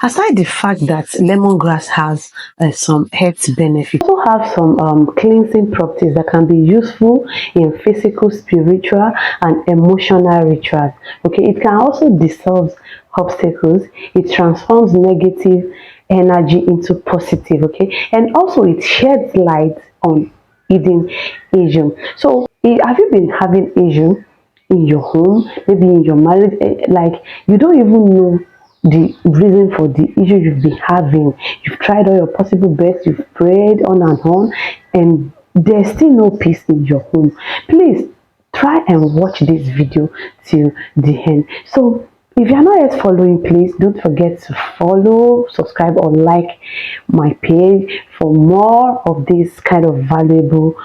Aside the fact that lemongrass has some health benefits, it also have some cleansing properties that can be useful in physical, spiritual, and emotional rituals. Okay, it can also dissolve obstacles. It transforms negative energy into positive. Okay, and also it sheds light on hidden issues. So, have you been having issues in your home, maybe in your marriage, like you don't even know the reason for the issue you've been having? You've tried all your possible best, you've prayed on, and there's still no peace in your home. Please try and watch this video till the end. So if you're not yet following, please don't forget to follow, subscribe, or like my page for more of this kind of valuable.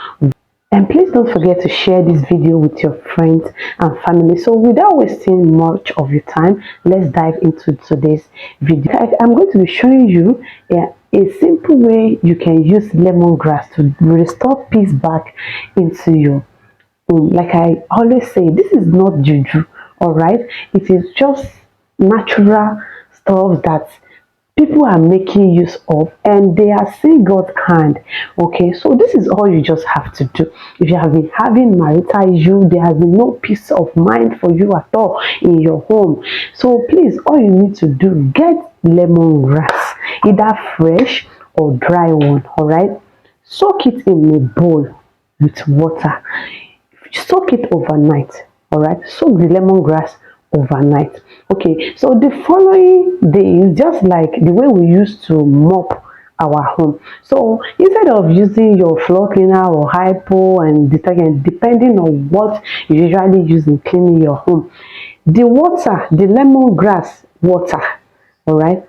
And please don't forget to share this video with your friends and family. So without wasting much of your time, let's dive into today's video. I'm going to be showing you a simple way you can use lemongrass to restore peace back into your home. Like I always say, this is not juju, all right? It is just natural stuff that people are making use of, and they are seeing God's hand. Okay, so this is all you just have to do. If you have been having marital issue, there has been no peace of mind for you at all in your home. So please, all you need to do, get lemongrass, either fresh or dry one. All right, soak it in a bowl with water. Soak it overnight. All right, soak the lemongrass overnight. Okay, so the following day is just like the way we used to mop our home. So instead of using your floor cleaner or hypo and detergent, depending on what you usually use in cleaning your home, the water, the lemongrass water, all right,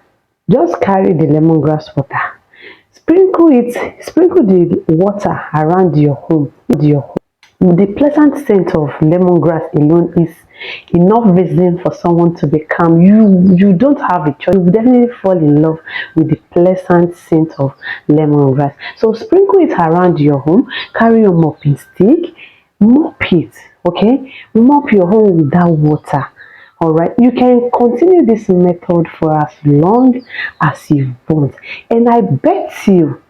just carry the lemongrass water, sprinkle the water around your home. The pleasant scent of lemongrass alone is enough reason for someone to be calm. You don't have a choice. You will definitely fall in love with the pleasant scent of lemongrass. So sprinkle it around your home. Carry your mopping stick, mop it. Okay, mop your home with that water. All right, you can continue this method for as long as you want, and I bet you,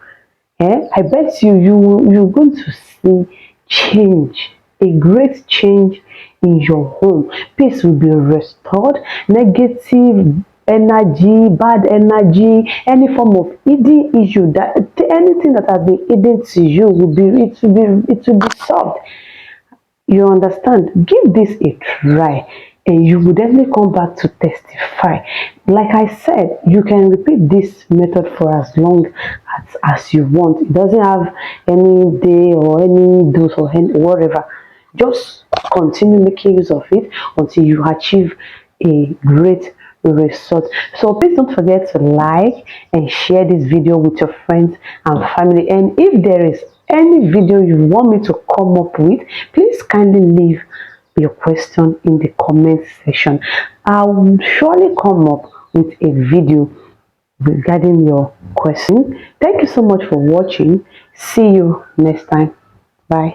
you're going to see change, a great change in your home. Peace will be restored. Negative energy, bad energy, any form of hidden issue, that anything that has been hidden to you it will be solved. You understand? Give this a try and you will definitely come back to testify. Like I said, you can repeat this method for as long as you want. It doesn't have any day or any dose or any, whatever. Just continue making use of it until you achieve a great result. So please don't forget to like and share this video with your friends and family. And if there is any video you want me to come up with, please kindly leave your question in the comment section. I will surely come up with a video regarding your question. Thank you so much for watching. See you next time. Bye.